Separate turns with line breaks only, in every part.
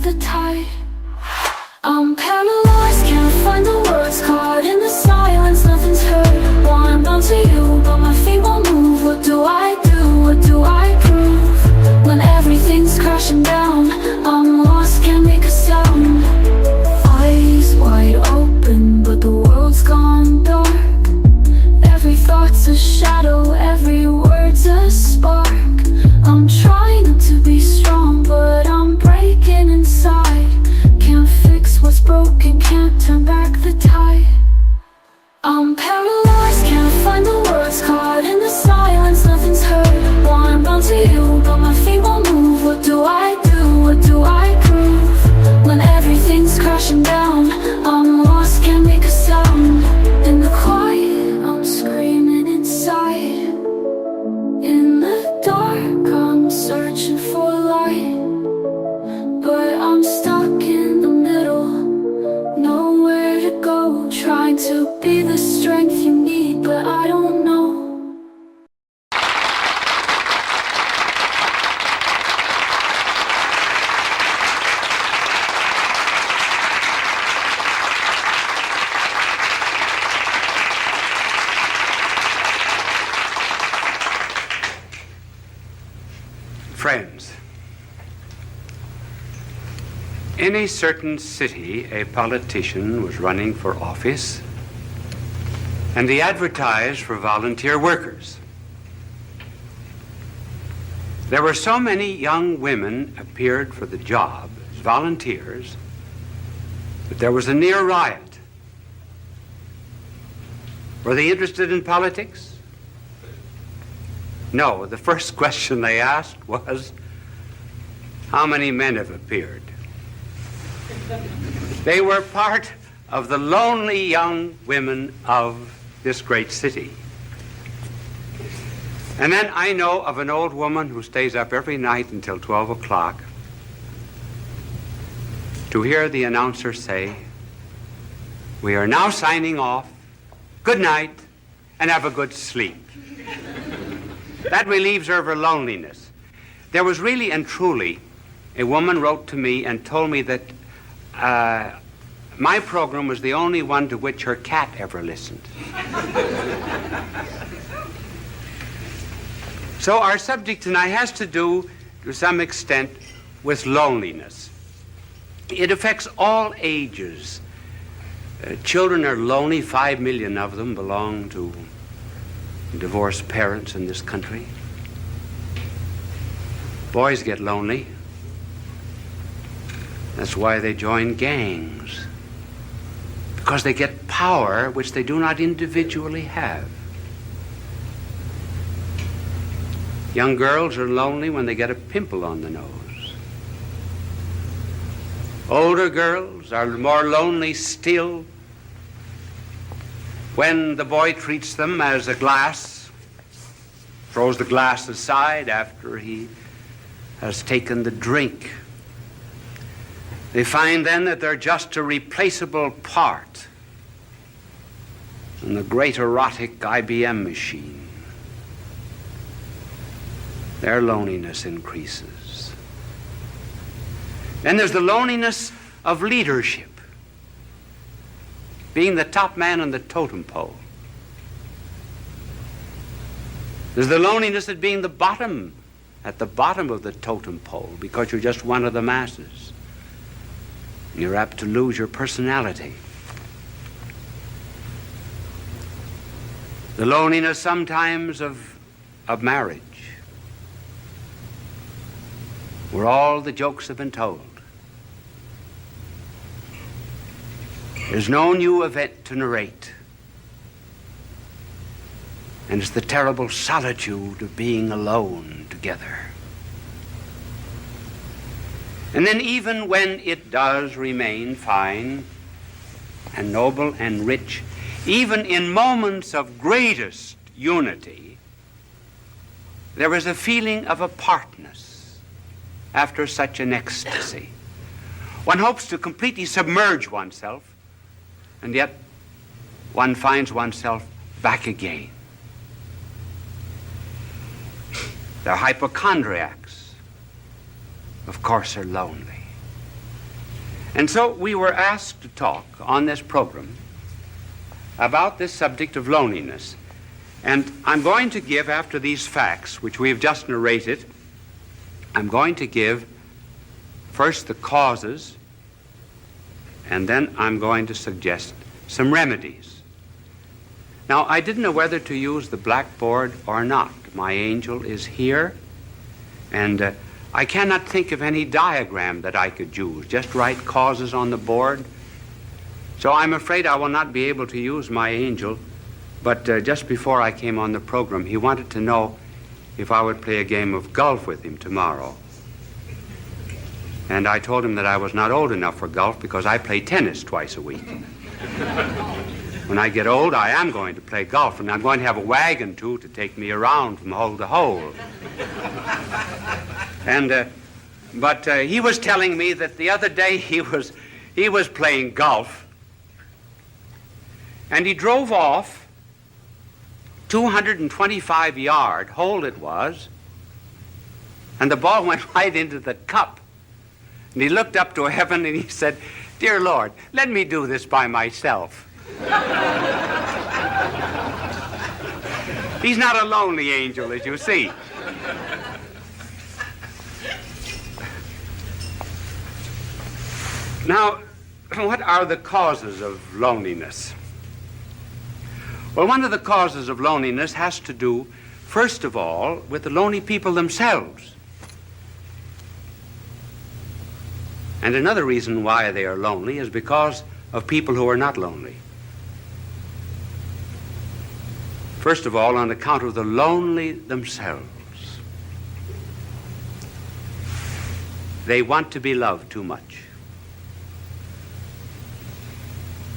the tide. I'm paralyzed, can't find the words, caught in the silence, nothing's heard. Wanna bounce to you, but my feet won't move. What do I do? What do I prove? When everything's crashing down, I'm lost, can't make a sound. Eyes wide open, but the world's gone dark. Every thought's a shadow, every word's a spark. I'm trying not to be strong, but I'm breaking inside. Can't fix what's broken, can't turn back the tide. I'm paralyzed, can't find the words, caught in the silence, nothing's heard. Wanna bounce to you, but my feet won't move. What do I do? What do I prove? When everything's crashing down, I'm lost, can't make a sound. In the quiet, I'm screaming inside. In the dark, I'm searching for light, but I'm stuck in the middle, nowhere to go. Trying to be the strength you need, but I don't know.
Friends, in a certain city, a politician was running for office, and he advertised for volunteer workers. There were so many young women appeared for the job as volunteers that there was a near riot. Were they interested in politics? No, the first question they asked was, how many men have appeared? They were part of the lonely young women of this great city. And then I know of an old woman who stays up every night until 12 o'clock to hear the announcer say, "We are now signing off. Good night, and have a good sleep." That relieves her of her loneliness. There was really and truly, a woman wrote to me and told me that my program was the only one to which her cat ever listened. So our subject tonight has to do, to some extent, with loneliness. It affects all ages. Children are lonely. 5 million of them belong to divorced parents in this country. Boys get lonely. That's why they join gangs, because they get power which they do not individually have. Young girls are lonely when they get a pimple on the nose. Older girls are more lonely still when the boy treats them as a glass, throws the glass aside after he has taken the drink. They find then that they're just a replaceable part in the great erotic IBM machine. Their loneliness increases. Then there's the loneliness of leadership, being the top man on the totem pole. There's the loneliness of being at the bottom of the totem pole, because you're just one of the masses. You're apt to lose your personality. The loneliness sometimes of marriage, where all the jokes have been told. There's no new event to narrate. And it's the terrible solitude of being alone together. And then even when it does remain fine and noble and rich, even in moments of greatest unity, there is a feeling of apartness after such an ecstasy. One hopes to completely submerge oneself, and yet one finds oneself back again. The hypochondriacs, of course, are lonely. And so we were asked to talk on this program about this subject of loneliness. And I'm going to give, after these facts, which we have just narrated, I'm going to give first the causes, and then I'm going to suggest some remedies. Now, I didn't know whether to use the blackboard or not. My angel is here, and I cannot think of any diagram that I could use. Just write causes on the board. So I'm afraid I will not be able to use my angel, but just before I came on the program, he wanted to know if I would play a game of golf with him tomorrow. And I told him that I was not old enough for golf because I play tennis twice a week. When I get old, I am going to play golf, and I'm going to have a wagon, too, to take me around from hole to hole. But he was telling me that the other day he was playing golf, and he drove off 225-yard hole it was, and the ball went right into the cup. And he looked up to heaven and he said, "Dear Lord, let me do this by myself." He's not a lonely angel, as you see. Now, what are the causes of loneliness? Well, one of the causes of loneliness has to do, first of all, with the lonely people themselves. And another reason why they are lonely is because of people who are not lonely. First of all, on account of the lonely themselves. They want to be loved too much.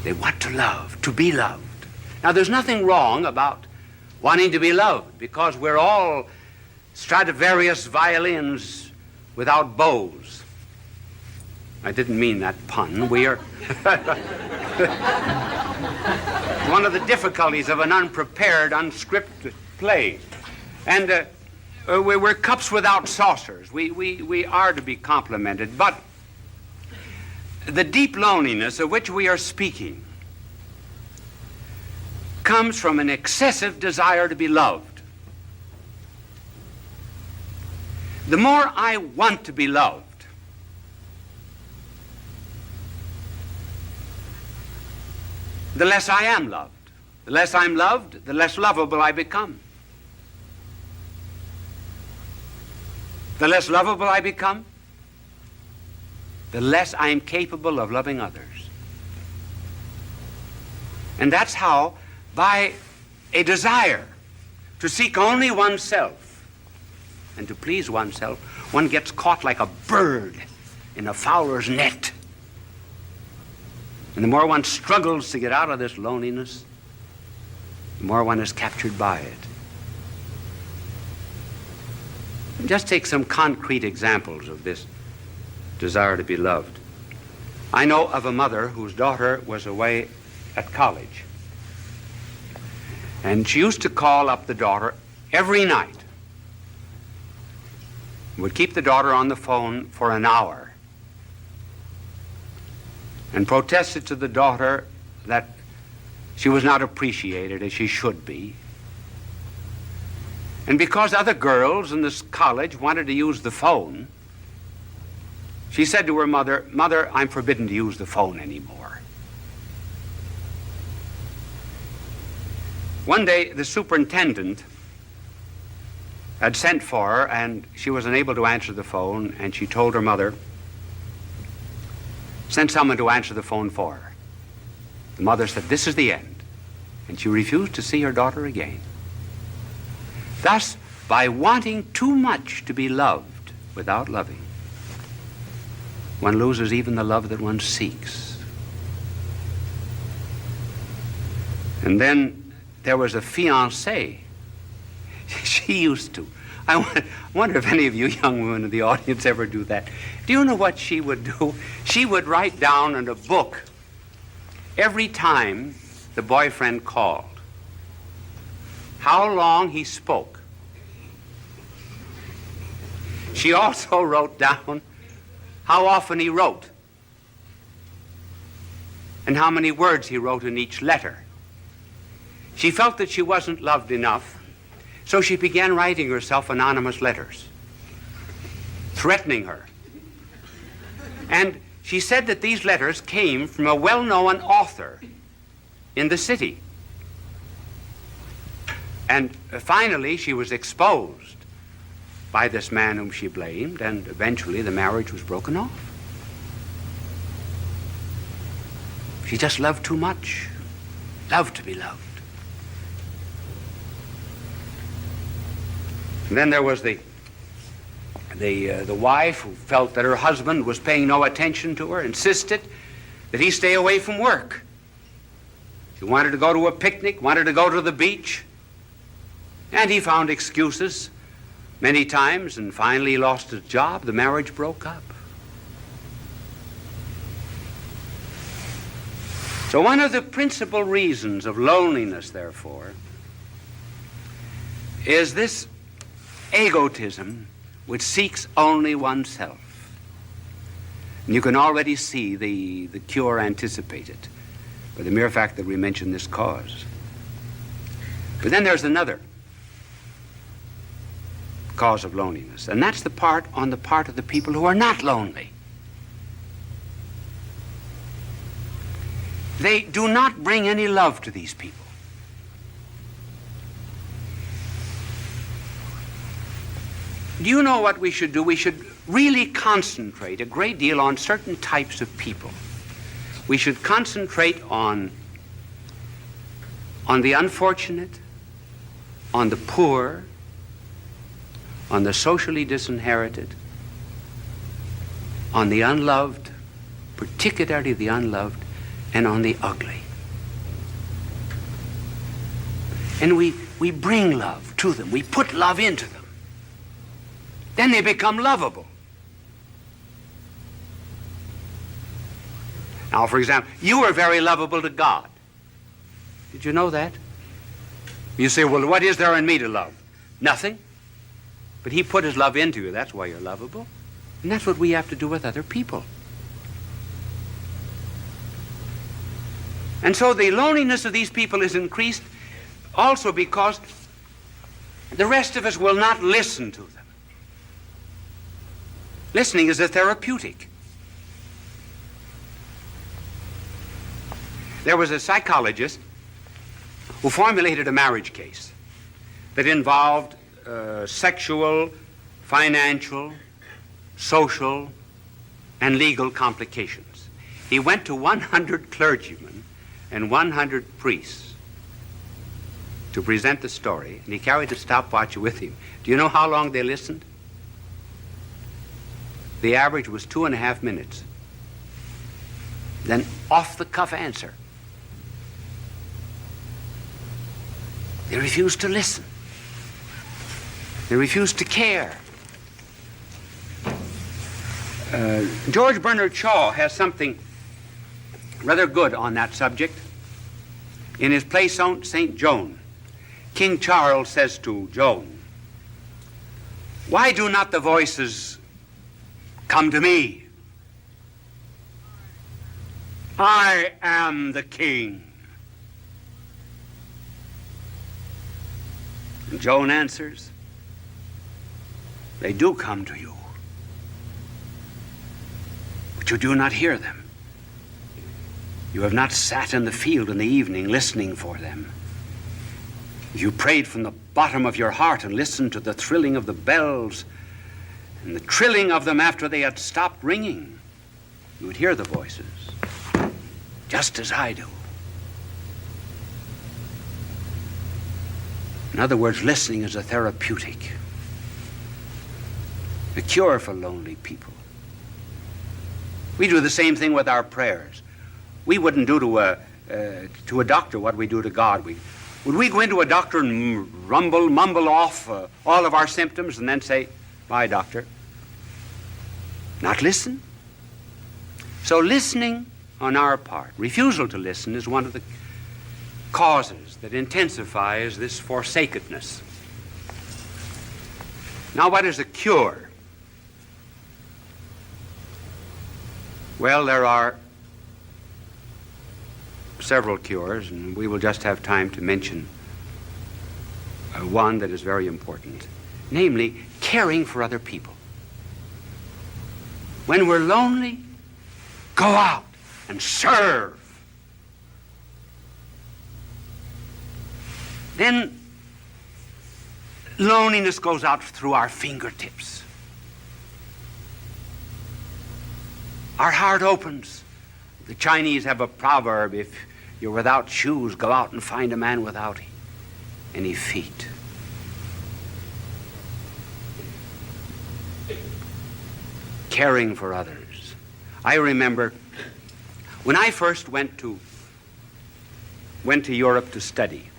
They want to love, to be loved. Now, there's nothing wrong about wanting to be loved, because we're all Stradivarius violins without bows. I didn't mean that pun. We are... one of the difficulties of an unprepared, unscripted play. And we're cups without saucers. We are to be complimented. But the deep loneliness of which we are speaking comes from an excessive desire to be loved. The more I want to be loved, the less I am loved. The less I'm loved, the less lovable I become. The less lovable I become, the less I am capable of loving others. And that's how, by a desire to seek only oneself and to please oneself, one gets caught like a bird in a fowler's net. And the more one struggles to get out of this loneliness, the more one is captured by it. Just take some concrete examples of this desire to be loved. I know of a mother whose daughter was away at college. And she used to call up the daughter every night. Would keep the daughter on the phone for an hour and protested to the daughter that she was not appreciated as she should be. And because other girls in this college wanted to use the phone, she said to her mother, "Mother, I'm forbidden to use the phone anymore." One day, the superintendent had sent for her, and she was unable to answer the phone, and she told her mother, "Send someone to answer the phone for her." The mother said, "This is the end." And she refused to see her daughter again. Thus, by wanting too much to be loved without loving, one loses even the love that one seeks. And then there was a fiancée. She used to. I wonder if any of you young women in the audience ever do that. Do you know what she would do? She would write down in a book every time the boyfriend called how long he spoke. She also wrote down how often he wrote. and how many words he wrote in each letter. She felt that she wasn't loved enough, so she began writing herself anonymous letters, threatening her. And she said that these letters came from a well-known author in the city. And finally, she was exposed by this man whom she blamed, and eventually the marriage was broken off. She just loved too much, loved to be loved. And then there was the wife who felt that her husband was paying no attention to her, insisted that he stay away from work. She wanted to go to a picnic, wanted to go to the beach, and he found excuses many times, and finally he lost his job. The marriage broke up. So one of the principal reasons of loneliness, therefore, is this egotism which seeks only oneself. And you can already see the cure anticipated by the mere fact that we mention this cause. But then there's another cause of loneliness, and that's on the part of the people who are not lonely. They do not bring any love to these people. Do you know what we should do? We should really concentrate a great deal on certain types of people. We should concentrate on the unfortunate, on the poor, on the socially disinherited, on the unloved, particularly the unloved, and on the ugly. And we bring love to them. We put love into them. Then they become lovable. Now, for example, you are very lovable to God. Did you know that? You say, well, what is there in me to love? Nothing. But he put his love into you. That's why you're lovable. And that's what we have to do with other people. And so the loneliness of these people is increased also because the rest of us will not listen to them. Listening is a therapeutic. There was a psychologist who formulated a marriage case that involved sexual, financial, social, and legal complications. He went to 100 clergymen and 100 priests to present the story, and he carried a stopwatch with him. Do you know how long they listened? The average was 2.5 minutes. Then off-the-cuff answer. They refused to listen. They refused to care. George Bernard Shaw has something rather good on that subject. In his play St. Joan, King Charles says to Joan, "Why do not the voices come to me? I am the king." And Joan answers, "They do come to you, but you do not hear them. You have not sat in the field in the evening listening for them. If you prayed from the bottom of your heart and listened to the thrilling of the bells and the trilling of them after they had stopped ringing, you would hear the voices, just as I do." In other words, listening is a therapeutic, a cure for lonely people. We do the same thing with our prayers. We wouldn't do to a doctor what we do to God. Would we go into a doctor and mumble off all of our symptoms and then say, "Bye, doctor"? Not listen. So listening on our part, refusal to listen, is one of the causes that intensifies this forsakenness. Now, what is a cure? Well, there are several cures, and we will just have time to mention one that is very important, namely caring for other people. When we're lonely, go out and serve. Then loneliness goes out through our fingertips. Our heart opens. The Chinese have a proverb, if you're without shoes, go out and find a man without any feet. Caring for others. I remember when I first went to Europe to study.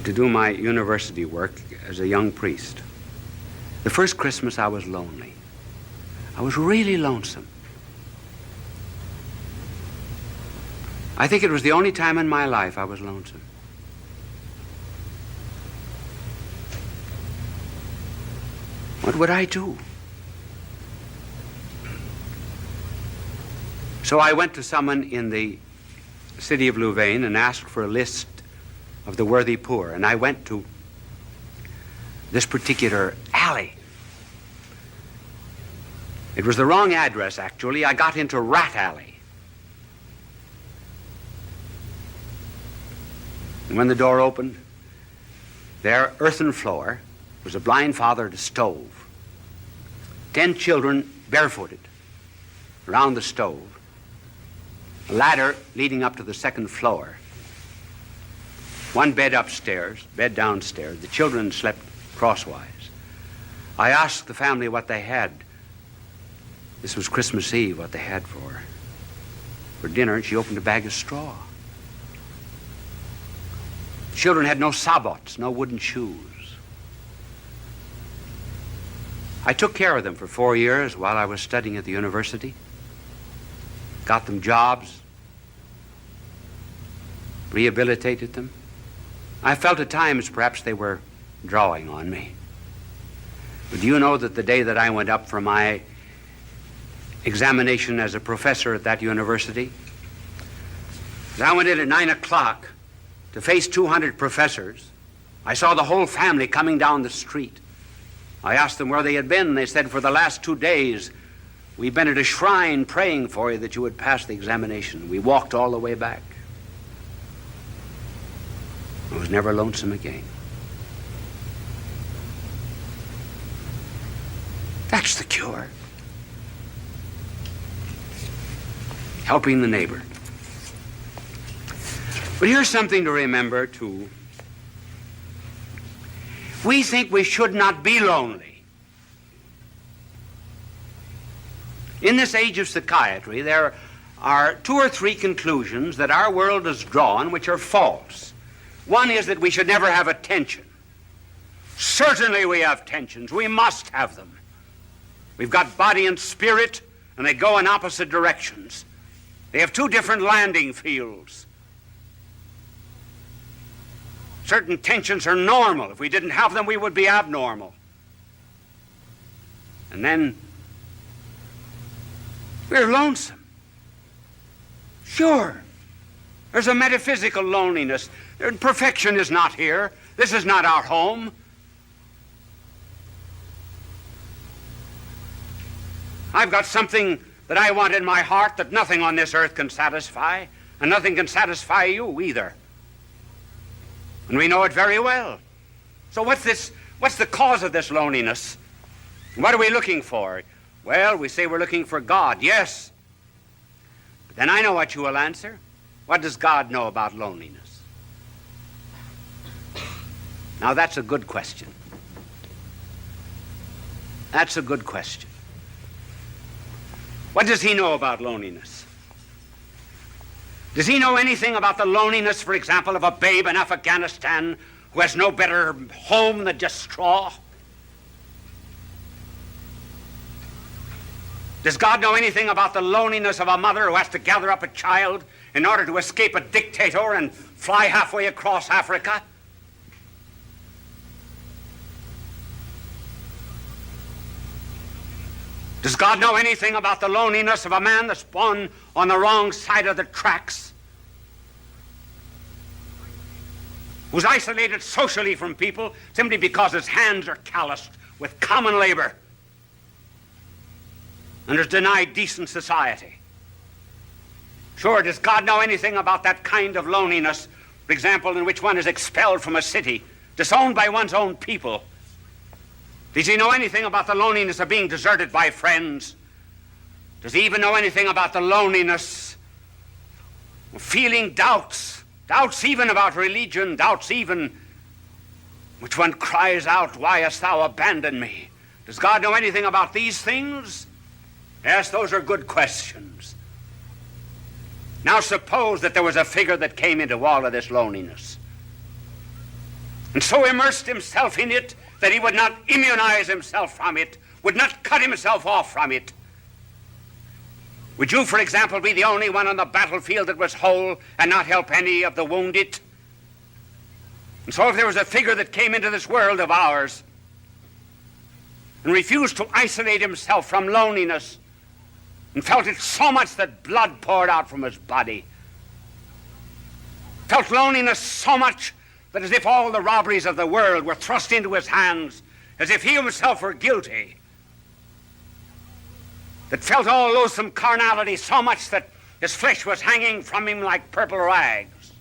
To do my university work as a young priest. The first Christmas I was lonely. I was really lonesome. I think it was the only time in my life I was lonesome. What would I do? So I went to someone in the city of Louvain and asked for a list of the worthy poor, and I went to this particular alley. It was the wrong address, actually. I got into Rat Alley. And when the door opened, their earthen floor was a blind father at a stove. 10 children barefooted around the stove. A ladder leading up to the second floor. One bed upstairs, bed downstairs. The children slept crosswise. I asked the family what they had. This was Christmas Eve, what they had for dinner, and she opened a bag of straw. The children had no sabots, no wooden shoes. I took care of them for 4 years while I was studying at the university. Got them jobs, rehabilitated them. I felt at times perhaps they were drawing on me. But do you know that the day that I went up for my examination as a professor at that university, as I went in at 9 o'clock to face 200 professors, I saw the whole family coming down the street. I asked them where they had been. They said, for the last 2 days, we've been at a shrine praying for you that you would pass the examination. We walked all the way back. I was never lonesome again. That's the cure. Helping the neighbor. But here's something to remember, too. We think we should not be lonely. In this age of psychiatry, there are 2 or 3 conclusions that our world has drawn which are false. One is that we should never have a tension. Certainly we have tensions. We must have them. We've got body and spirit, and they go in opposite directions. They have 2 different landing fields. Certain tensions are normal. If we didn't have them, we would be abnormal. And then we're lonesome. Sure. There's a metaphysical loneliness. Perfection is not here. This is not our home. I've got something that I want in my heart that nothing on this earth can satisfy, and nothing can satisfy you either. And we know it very well. So what's the cause of this loneliness? What are we looking for? Well, we say we're looking for God, yes. But then I know what you will answer. What does God know about loneliness? Now that's a good question. That's a good question. What does he know about loneliness? Does he know anything about the loneliness, for example, of a babe in Afghanistan who has no better home than just straw? Does God know anything about the loneliness of a mother who has to gather up a child in order to escape a dictator and fly halfway across Africa? Does God know anything about the loneliness of a man that's born on the wrong side of the tracks? Who's isolated socially from people simply because his hands are calloused with common labor and is denied decent society? Sure, does God know anything about that kind of loneliness, for example, in which one is expelled from a city, disowned by one's own people? Does he know anything about the loneliness of being deserted by friends? Does he even know anything about the loneliness of feeling doubts? Doubts even about religion, doubts even which one cries out, "Why hast thou abandoned me?" Does God know anything about these things? Yes, those are good questions. Now suppose that there was a figure that came into all of this loneliness and so immersed himself in it that he would not immunize himself from it, would not cut himself off from it. Would you, for example, be the only one on the battlefield that was whole and not help any of the wounded? And so if there was a figure that came into this world of ours and refused to isolate himself from loneliness and felt it so much that blood poured out from his body, felt loneliness so much that as if all the robberies of the world were thrust into his hands, as if he himself were guilty, that felt all loathsome carnality so much that his flesh was hanging from him like purple rags,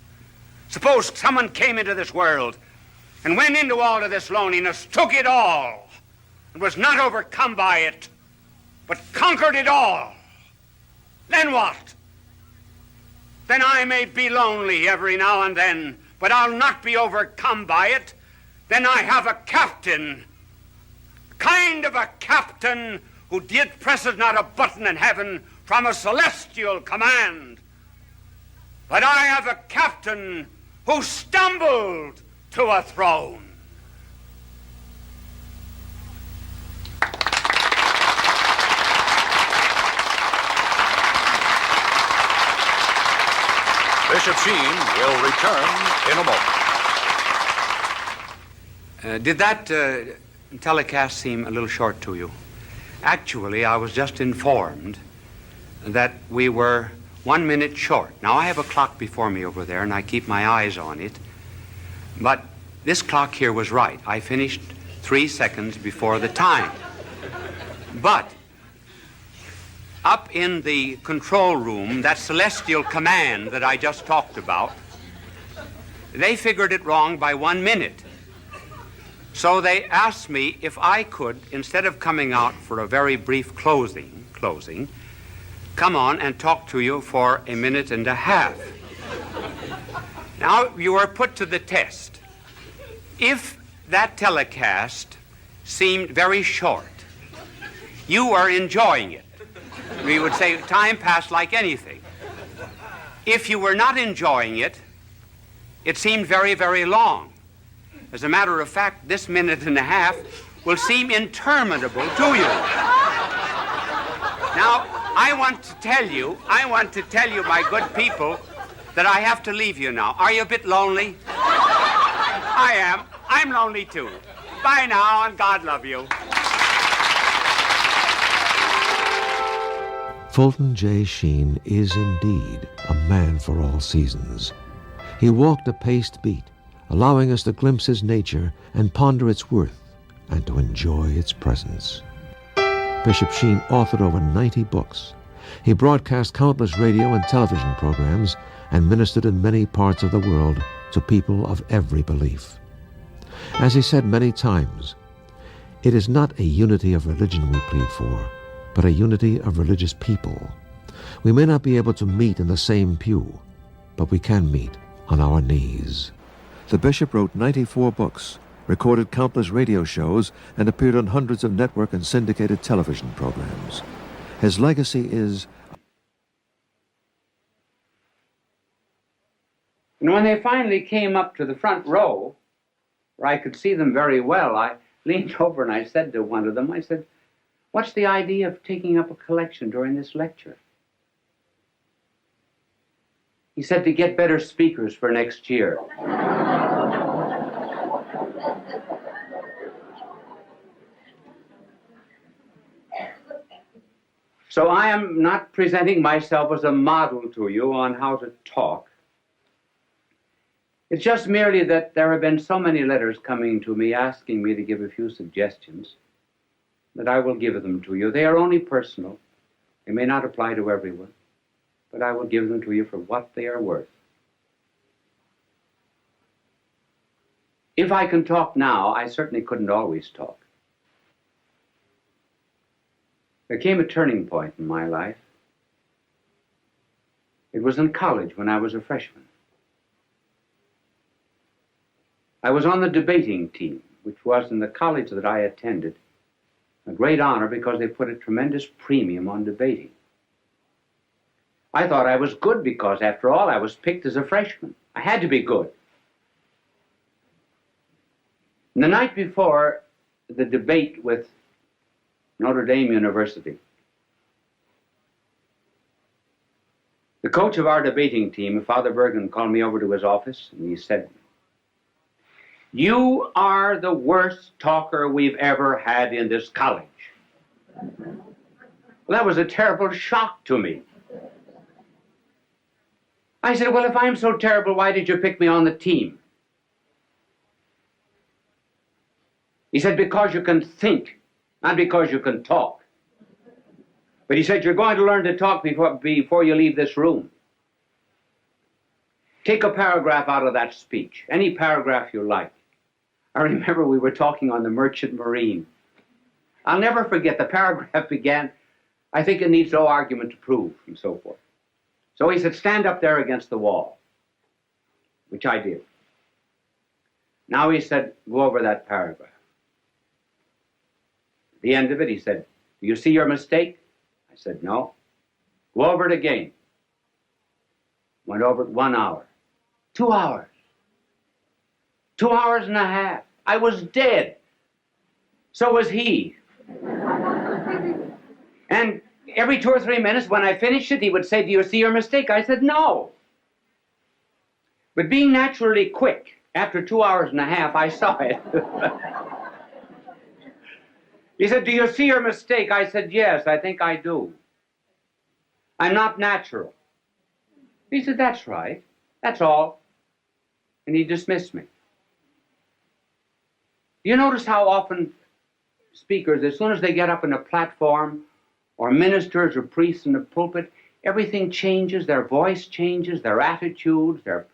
Suppose someone came into this world and went into all of this loneliness, took it all, and was not overcome by it, but conquered it all. Then what? Then I may be lonely every now and then, but I'll not be overcome by it. Then I have a captain, kind of a captain who yet presses not a button in heaven from a celestial command. But I have a captain who stumbled to a throne.
Bishop Sheen will return in a moment.
Did that telecast seem a little short to you? Actually, I was just informed that we were 1 minute short. Now, I have a clock before me over there, and I keep my eyes on it. But this clock here was right. I finished 3 seconds before the time. But up in the control room, that celestial command that I just talked about, they figured it wrong by 1 minute. So they asked me if I could, instead of coming out for a very brief closing, come on and talk to you for 1.5 minutes. Now, you are put to the test. If that telecast seemed very short, you are enjoying it. We would say time passed like anything. If you were not enjoying it, it seemed very, very long. As a matter of fact, this 1.5 minutes will seem interminable to you. Now, I want to tell you, my good people, that I have to leave you now. Are you a bit lonely? I am. I'm lonely too. Bye now, and God love you.
Fulton J. Sheen is indeed a man for all seasons. He walked a paced beat, allowing us to glimpse his nature and ponder its worth and to enjoy its presence. Bishop Sheen authored over 90 books. He broadcast countless radio and television programs and ministered in many parts of the world to people of every belief. As he said many times, it is not a unity of religion we plead for, but a unity of religious people. We may not be able to meet in the same pew, but we can meet on our knees. The bishop wrote 94 books, recorded countless radio shows, and appeared on hundreds of network and syndicated television programs. His legacy is...
And when they finally came up to the front row, where I could see them very well, I leaned over and I said to one of them, I said, "What's the idea of taking up a collection during this lecture?" He said, "To get better speakers for next year." So I am not presenting myself as a model to you on how to talk. It's just merely that there have been so many letters coming to me asking me to give a few suggestions that I will give them to you. They are only personal. They may not apply to everyone, but I will give them to you for what they are worth. If I can talk now, I certainly couldn't always talk. There came a turning point in my life. It was in college when I was a freshman. I was on the debating team, which was in the college that I attended a great honor because they put a tremendous premium on debating. I thought I was good because, after all, I was picked as a freshman. I had to be good. And the night before the debate with Notre Dame University, the coach of our debating team, Father Bergen, called me over to his office and he said, "You are the worst talker we've ever had in this college." Well, that was a terrible shock to me. I said, "Well, if I'm so terrible, why did you pick me on the team?" He said, "Because you can think, not because you can talk." But he said, "You're going to learn to talk before you leave this room." Take a paragraph out of that speech, any paragraph you like. I remember we were talking on the Merchant Marine. I'll never forget, the paragraph began, I think it needs no argument to prove, and so forth. So he said, stand up there against the wall, which I did. Now he said, go over that paragraph. At the end of it, he said, do you see your mistake? I said, no. Go over it again. Went over it 1 hour. 2 hours. 2 hours and a half. I was dead. So was he. And every 2 or 3 minutes when I finished it, he would say, do you see your mistake? I said, no. But being naturally quick, after 2 hours and a half, I saw it. He said, do you see your mistake? I said, yes, I think I do. I'm not natural. He said, that's right. That's all. And he dismissed me. You notice how often speakers, as soon as they get up on a platform, or ministers or priests in the pulpit, everything changes, their voice changes, their attitudes, their